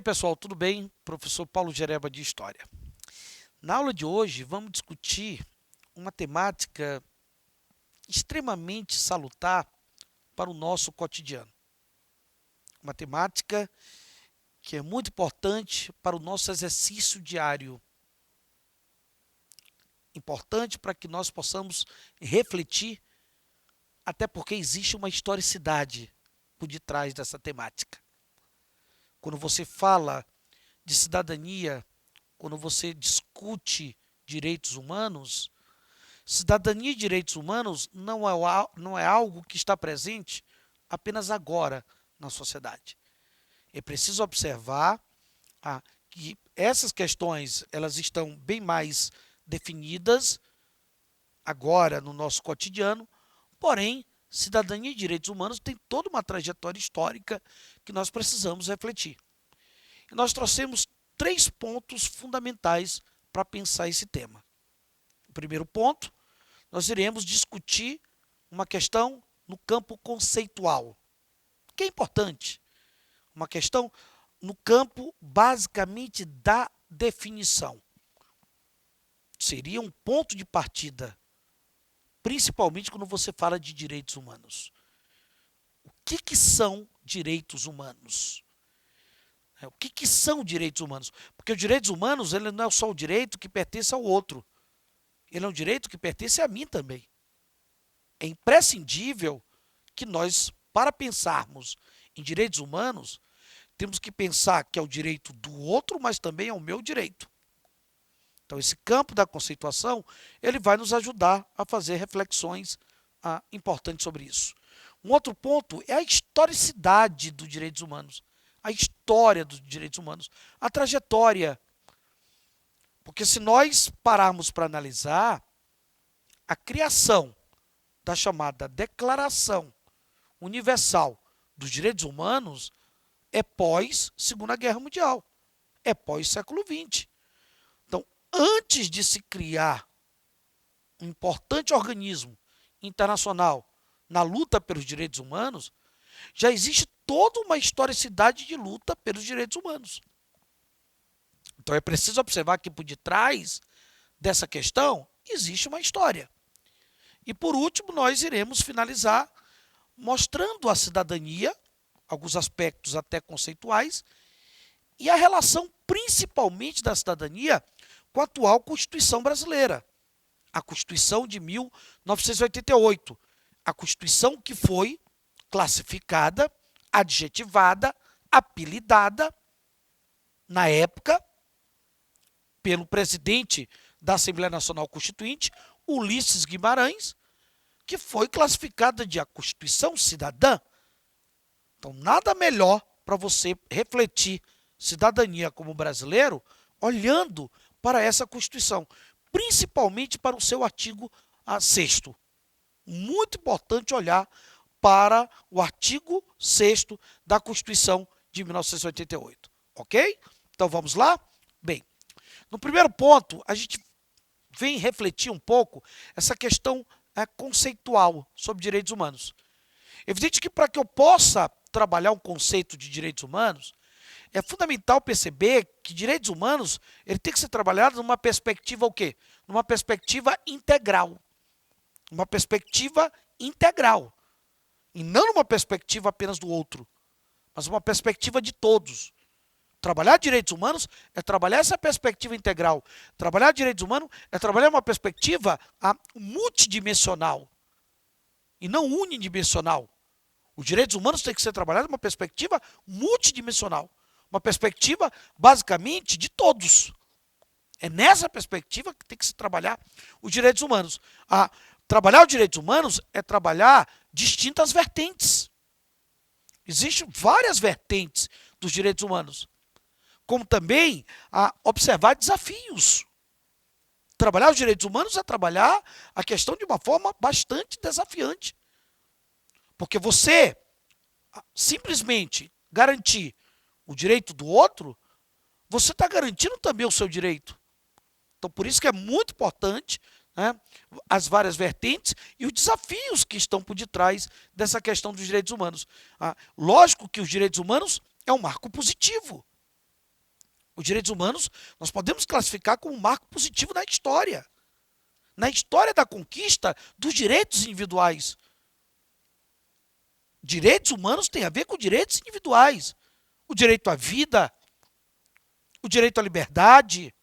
pessoal, tudo bem? Professor Paulo Gereba de História. Na aula de hoje, vamos discutir uma temática extremamente salutar para o nosso cotidiano. Uma temática que é muito importante para o nosso exercício diário. Importante para que nós possamos refletir, até porque existe uma historicidade por detrás dessa temática. Quando você fala de cidadania, quando você discute direitos humanos, cidadania e direitos humanos não é algo que está presente apenas agora na sociedade. É preciso observar que essas questões elas estão bem mais definidas agora no nosso cotidiano, porém, cidadania e direitos humanos tem toda uma trajetória histórica que nós precisamos refletir. E nós trouxemos 3 pontos fundamentais para pensar esse tema. O primeiro ponto, nós iremos discutir uma questão no campo conceitual, que é importante. Uma questão no campo, basicamente, da definição. Seria um ponto de partida, principalmente quando você fala de direitos humanos. O que são direitos humanos? O que são direitos humanos? Porque os direitos humanos ele não é só o direito que pertence ao outro. Ele é um direito que pertence a mim também. É imprescindível que nós, para pensarmos em direitos humanos, temos que pensar que é o direito do outro, mas também é o meu direito. Então, esse campo da conceituação, ele vai nos ajudar a fazer reflexões importantes sobre isso. Um outro ponto é a historicidade dos direitos humanos. A história dos direitos humanos, a trajetória. Porque se nós pararmos para analisar, a criação da chamada Declaração Universal dos Direitos Humanos é pós Segunda Guerra Mundial, é pós século XX. Então, antes de se criar um importante organismo internacional na luta pelos direitos humanos, já existe toda uma historicidade de luta pelos direitos humanos. Então é preciso observar que por detrás dessa questão existe uma história. E por último, nós iremos finalizar mostrando a cidadania, alguns aspectos até conceituais, e a relação principalmente da cidadania com a atual Constituição brasileira, a Constituição de 1988, a Constituição que foi classificada, adjetivada, apelidada, na época, pelo presidente da Assembleia Nacional Constituinte, Ulisses Guimarães, que foi classificada de a Constituição Cidadã. Então, nada melhor para você refletir cidadania como brasileiro, olhando para essa Constituição, principalmente para o seu artigo 6º. Muito importante olhar para o artigo 6º da Constituição de 1988, ok? Então vamos lá? Bem, no primeiro ponto, a gente vem refletir um pouco essa questão conceitual sobre direitos humanos. Evidente que para que eu possa trabalhar um conceito de direitos humanos, é fundamental perceber que direitos humanos ele tem que ser trabalhado numa perspectiva o quê? Numa perspectiva integral. Uma perspectiva integral. E não numa perspectiva apenas do outro, mas uma perspectiva de todos. Trabalhar direitos humanos é trabalhar essa perspectiva integral. Trabalhar direitos humanos é trabalhar uma perspectiva multidimensional e não unidimensional. Os direitos humanos têm que ser trabalhados numa perspectiva multidimensional. Uma perspectiva, basicamente, de todos. É nessa perspectiva que tem que se trabalhar os direitos humanos. Trabalhar os direitos humanos é trabalhar distintas vertentes. Existem várias vertentes dos direitos humanos. Como também observar desafios. Trabalhar os direitos humanos é trabalhar a questão de uma forma bastante desafiante. Porque você simplesmente garantir o direito do outro, você está garantindo também o seu direito. Então, por isso que é muito importante as várias vertentes e os desafios que estão por detrás dessa questão dos direitos humanos. Lógico que os direitos humanos é um marco positivo. Os direitos humanos nós podemos classificar como um marco positivo na história da conquista dos direitos individuais. Direitos humanos têm a ver com direitos individuais. O direito à vida, o direito à liberdade,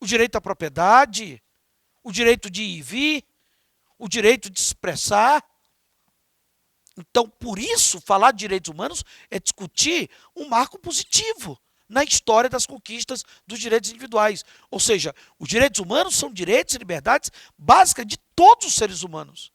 o direito à propriedade, o direito de ir e vir, o direito de se expressar. Então, por isso, falar de direitos humanos é discutir um marco positivo na história das conquistas dos direitos individuais. Ou seja, os direitos humanos são direitos e liberdades básicas de todos os seres humanos.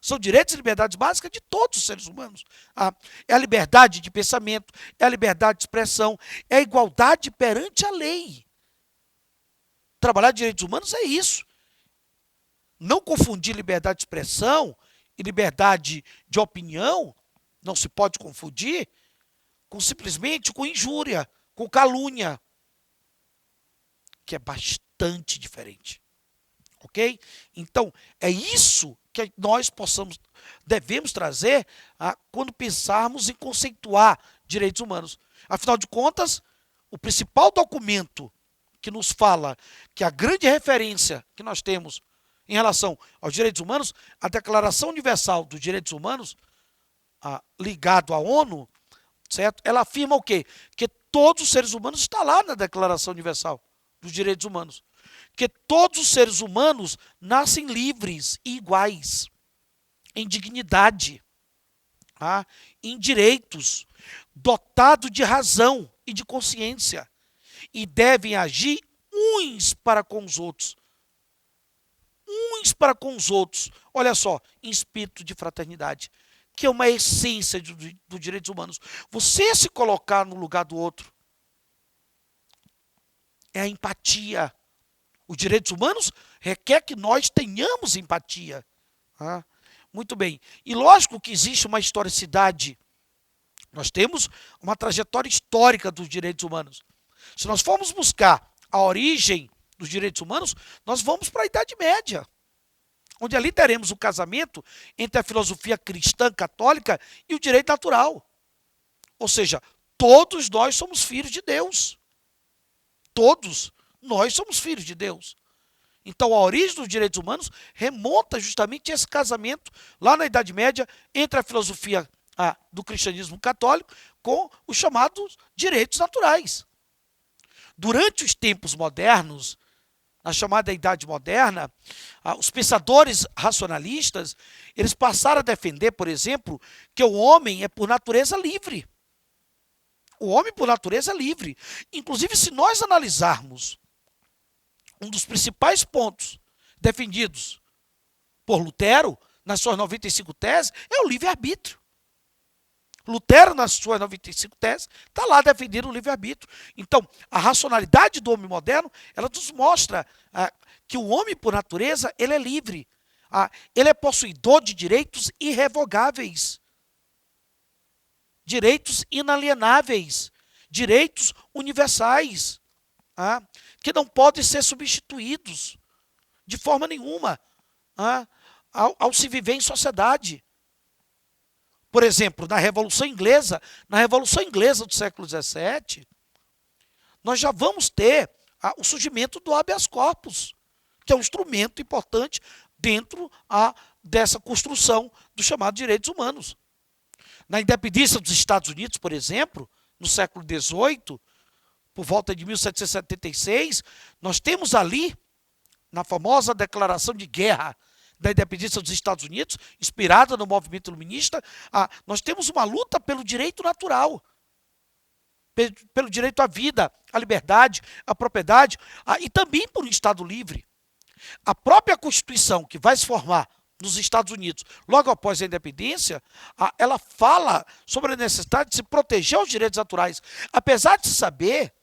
São direitos e liberdades básicas de todos os seres humanos. É a liberdade de pensamento, é a liberdade de expressão, é a igualdade perante a lei. Trabalhar direitos humanos é isso. Não confundir liberdade de expressão e liberdade de opinião, não se pode confundir, simplesmente com injúria, com calúnia, que é bastante diferente. Ok? Então, é isso que nós devemos trazer quando pensarmos em conceituar direitos humanos. Afinal de contas, o principal documento que nos fala que a grande referência que nós temos em relação aos direitos humanos, a Declaração Universal dos Direitos Humanos, ligado à ONU, certo? Ela afirma o quê? Que todos os seres humanos estão lá na Declaração Universal dos Direitos Humanos. Que todos os seres humanos nascem livres e iguais, em dignidade, em direitos, dotados de razão e de consciência, e devem agir uns para com os outros. Uns para com os outros, olha só, em espírito de fraternidade, que é uma essência dos direitos humanos. Você se colocar no lugar do outro é a empatia. Os direitos humanos requer que nós tenhamos empatia. Muito bem. E lógico que existe uma historicidade. Nós temos uma trajetória histórica dos direitos humanos. Se nós formos buscar a origem dos direitos humanos, nós vamos para a Idade Média, onde ali teremos o casamento entre a filosofia cristã católica e o direito natural. Ou seja, todos nós somos filhos de Deus. Todos nós somos filhos de Deus. Então, a origem dos direitos humanos remonta justamente a esse casamento, lá na Idade Média, entre a filosofia do cristianismo católico com os chamados direitos naturais. Durante os tempos modernos, na chamada Idade Moderna, os pensadores racionalistas, eles passaram a defender, por exemplo, que o homem é por natureza livre. O homem por natureza é livre. Inclusive, se nós analisarmos um dos principais pontos defendidos por Lutero, nas suas 95 teses, é o livre-arbítrio. Lutero, nas suas 95 teses, está lá defendendo o livre-arbítrio. Então, a racionalidade do homem moderno, ela nos mostra que o homem, por natureza, ele é livre. Ele é possuidor de direitos irrevogáveis, direitos inalienáveis, direitos universais, que não podem ser substituídos de forma nenhuma ao se viver em sociedade. Por exemplo, na Revolução Inglesa do século XVII, nós já vamos ter o surgimento do habeas corpus, que é um instrumento importante dentro dessa construção dos chamados direitos humanos. Na independência dos Estados Unidos, por exemplo, no século XVIII, por volta de 1776, nós temos ali, na famosa declaração de guerra da independência dos Estados Unidos, inspirada no movimento iluminista, nós temos uma luta pelo direito natural, pelo direito à vida, à liberdade, à propriedade, e também por um Estado livre. A própria Constituição que vai se formar nos Estados Unidos, logo após a independência, ela fala sobre a necessidade de se proteger os direitos naturais, apesar de se saber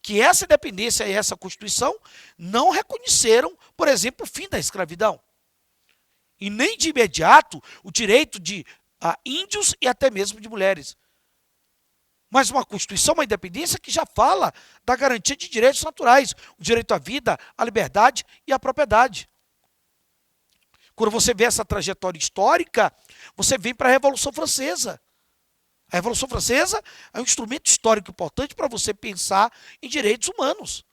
que essa independência e essa Constituição não reconheceram, por exemplo, o fim da escravidão. E nem de imediato o direito de índios e até mesmo de mulheres. Mas uma Constituição, uma independência que já fala da garantia de direitos naturais, o direito à vida, à liberdade e à propriedade. Quando você vê essa trajetória histórica, você vem para a Revolução Francesa, A Revolução Francesa é um instrumento histórico importante para você pensar em direitos humanos.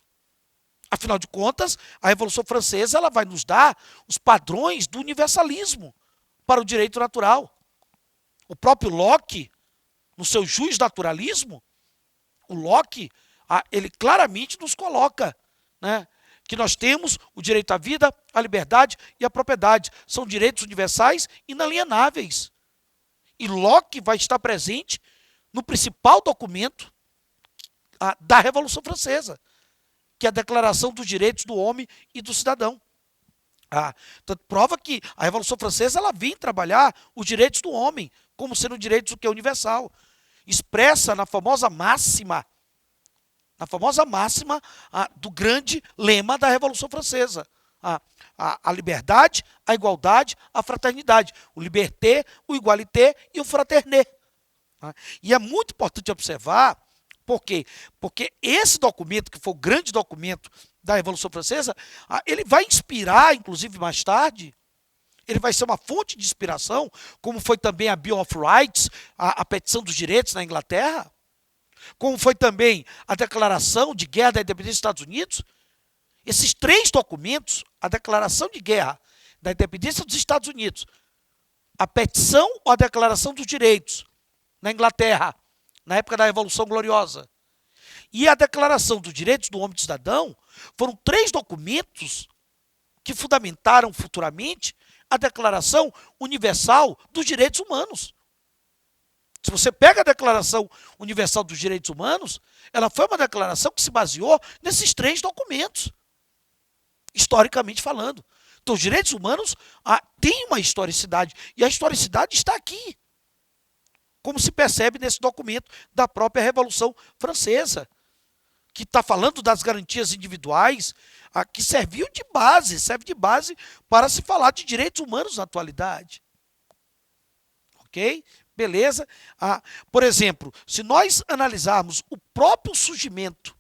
Afinal de contas, a Revolução Francesa ela vai nos dar os padrões do universalismo para o direito natural. O próprio Locke, no seu Jus Naturalismo, o Locke, ele claramente nos coloca, né, que nós temos o direito à vida, à liberdade e à propriedade. São direitos universais inalienáveis. E Locke vai estar presente no principal documento da Revolução Francesa, que é a Declaração dos Direitos do Homem e do Cidadão. Então, prova que a Revolução Francesa ela vem trabalhar os direitos do homem como sendo direitos o que é universal. Expressa na famosa máxima do grande lema da Revolução Francesa. A liberdade, a igualdade, a fraternidade. O liberté, o igualité e o fraterné. E é muito importante observar, por quê? Porque esse documento, que foi o grande documento da Revolução Francesa, ele vai inspirar, inclusive mais tarde, ele vai ser uma fonte de inspiração, como foi também a Bill of Rights, a petição dos direitos na Inglaterra, como foi também a Declaração de Guerra da Independência dos Estados Unidos. Esses três documentos, a Declaração de Guerra da Independência dos Estados Unidos, a petição ou a Declaração dos Direitos na Inglaterra, na época da Revolução Gloriosa, e a Declaração dos Direitos do Homem e do Cidadão, foram três documentos que fundamentaram futuramente a Declaração Universal dos Direitos Humanos. Se você pega a Declaração Universal dos Direitos Humanos, ela foi uma declaração que se baseou nesses três documentos, historicamente falando. Então, os direitos humanos têm uma historicidade, e a historicidade está aqui, como se percebe nesse documento da própria Revolução Francesa, que está falando das garantias individuais, que serve de base para se falar de direitos humanos na atualidade. Ok? Beleza? Por exemplo, se nós analisarmos o próprio surgimento,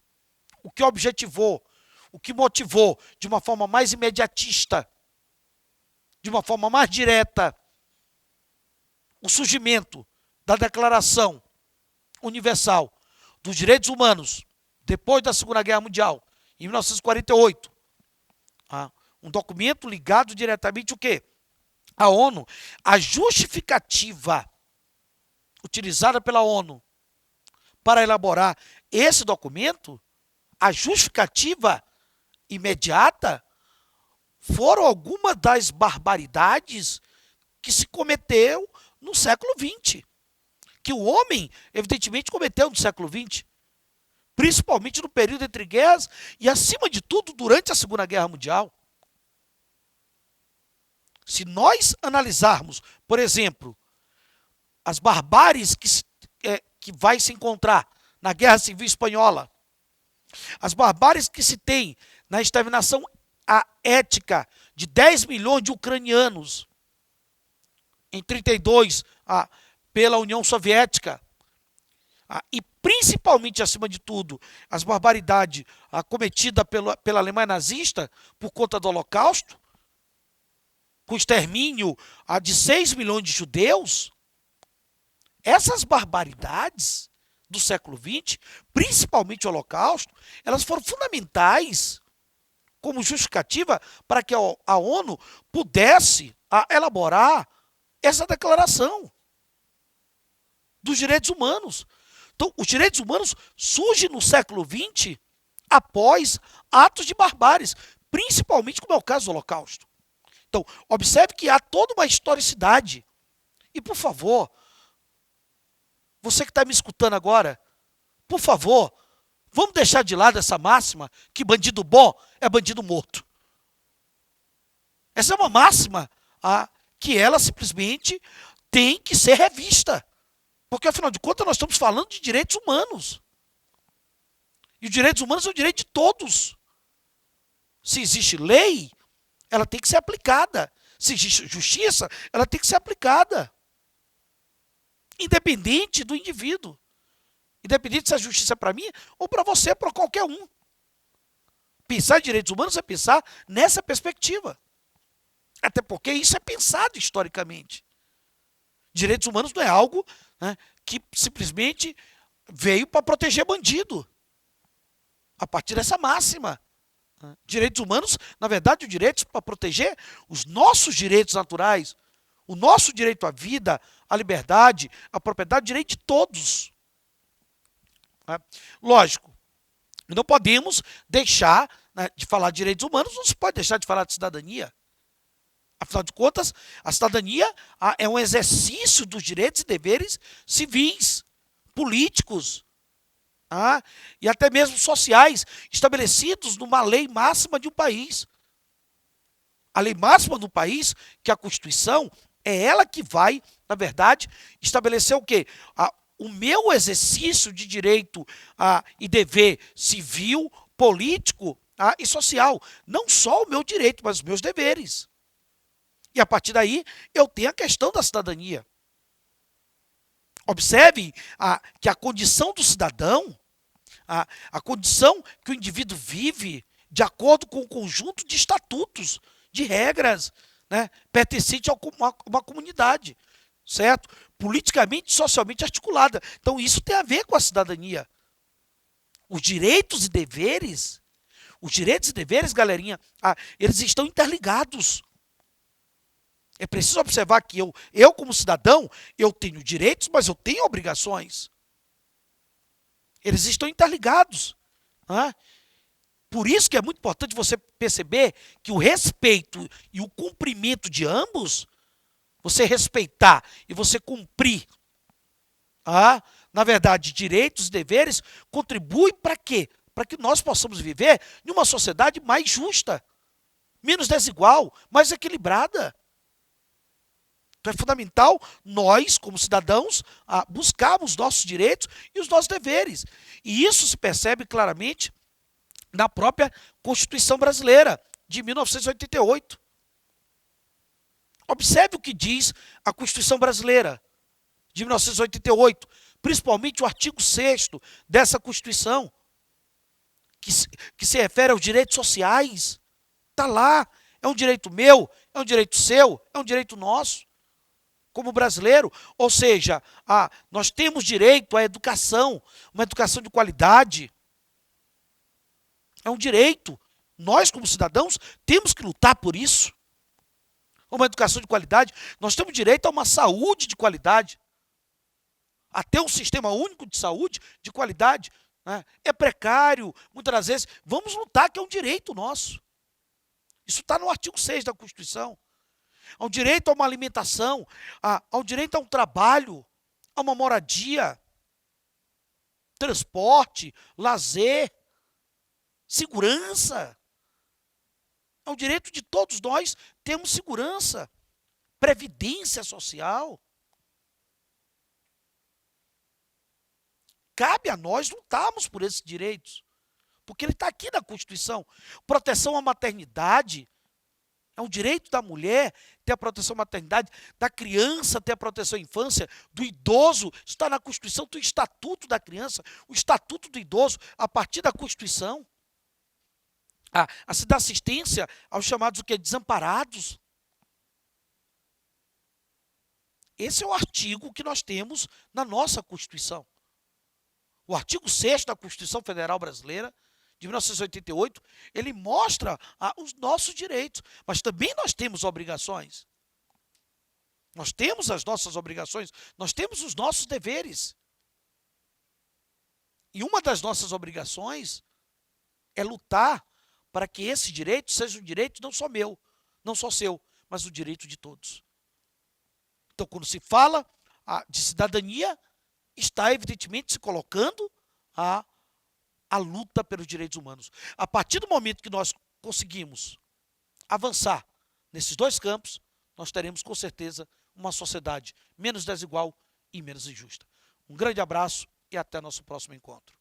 o que objetivou, o que motivou de uma forma mais imediatista, de uma forma mais direta, o surgimento da Declaração Universal dos Direitos Humanos, depois da Segunda Guerra Mundial, em 1948. Um documento ligado diretamente o quê? À ONU. A justificativa utilizada pela ONU para elaborar esse documento, a justificativa imediata, foram algumas das barbaridades que se cometeu no século XX. Que o homem, evidentemente, cometeu no século XX. Principalmente no período entre guerras e, acima de tudo, durante a Segunda Guerra Mundial. Se nós analisarmos, por exemplo, as barbáries que vai se encontrar na Guerra Civil Espanhola, as barbáries que se tem na exterminação étnica de 10 milhões de ucranianos em 1932 pela União Soviética, e principalmente, acima de tudo, as barbaridades cometidas pela Alemanha nazista por conta do Holocausto, com o extermínio de 6 milhões de judeus, essas barbaridades do século XX, principalmente o Holocausto, elas foram fundamentais como justificativa para que a ONU pudesse elaborar essa declaração dos direitos humanos. Então, os direitos humanos surgem no século XX após atos de barbáries, principalmente como é o caso do Holocausto. Então, observe que há toda uma historicidade. E, por favor, você que está me escutando agora, por favor, vamos deixar de lado essa máxima que bandido bom é bandido morto. Essa é uma máxima que ela simplesmente tem que ser revista. Porque, afinal de contas, nós estamos falando de direitos humanos. E os direitos humanos são o direito de todos. Se existe lei, ela tem que ser aplicada. Se existe justiça, ela tem que ser aplicada. Independente do indivíduo. Independente se a justiça é para mim ou para você, para qualquer um. Pensar em direitos humanos é pensar nessa perspectiva. Até porque isso é pensado historicamente. Direitos humanos não é algo né, que simplesmente veio para proteger bandido, a partir dessa máxima. Direitos humanos, na verdade, o direito para proteger os nossos direitos naturais, o nosso direito à vida, à liberdade, à propriedade, direito de todos. Lógico, não podemos deixar, né, de falar de direitos humanos, não se pode deixar de falar de cidadania. Afinal de contas, a cidadania é um exercício dos direitos e deveres civis, políticos, e até mesmo sociais, estabelecidos numa lei máxima de um país. A lei máxima do país, que é a Constituição, é ela que vai, na verdade, estabelecer o quê? O meu exercício de direito e dever civil, político e social. Não só o meu direito, mas os meus deveres. E a partir daí, eu tenho a questão da cidadania. Observe que a condição do cidadão, a condição que o indivíduo vive de acordo com o conjunto de estatutos, de regras, né, pertencente a uma comunidade, certo? Politicamente e socialmente articulada. Então, isso tem a ver com a cidadania. Os direitos e deveres, galerinha, eles estão interligados. É preciso observar que eu como cidadão, eu tenho direitos, mas eu tenho obrigações. Eles estão interligados. Por isso que é muito importante você perceber que o respeito e o cumprimento de ambos, você respeitar e você cumprir, na verdade, direitos e deveres, contribui para quê? Para que nós possamos viver em uma sociedade mais justa, menos desigual, mais equilibrada. Então é fundamental nós, como cidadãos, buscarmos nossos direitos e os nossos deveres. E isso se percebe claramente na própria Constituição Brasileira, de 1988. Observe o que diz a Constituição Brasileira, de 1988, principalmente o artigo 6º dessa Constituição, que se refere aos direitos sociais. Está lá, é um direito meu, é um direito seu, é um direito nosso, como brasileiro. Ou seja, nós temos direito à educação, uma educação de qualidade. É um direito. Nós, como cidadãos, temos que lutar por isso. Uma educação de qualidade. Nós temos direito a uma saúde de qualidade. A ter um sistema único de saúde de qualidade. É precário, muitas das vezes. Vamos lutar, que é um direito nosso. Isso está no artigo 6 da Constituição. Há um direito a uma alimentação, há um direito a um trabalho, a uma moradia, transporte, lazer, segurança. É um direito de todos nós termos segurança, previdência social. Cabe a nós lutarmos por esses direitos, porque ele está aqui na Constituição. Proteção à maternidade, é um direito da mulher ter a proteção à maternidade, da criança ter a proteção à infância, do idoso, está na Constituição, tem o Estatuto da Criança, o Estatuto do Idoso, a partir da Constituição. A se dar assistência aos chamados desamparados. Esse é o artigo que nós temos na nossa Constituição. O artigo 6º da Constituição Federal Brasileira, de 1988, ele mostra os nossos direitos, mas também nós temos obrigações. Nós temos as nossas obrigações, nós temos os nossos deveres. E uma das nossas obrigações é lutar para que esse direito seja um direito não só meu, não só seu, mas o direito de todos. Então, quando se fala de cidadania, está evidentemente se colocando a luta pelos direitos humanos. A partir do momento que nós conseguimos avançar nesses dois campos, nós teremos com certeza uma sociedade menos desigual e menos injusta. Um grande abraço e até nosso próximo encontro.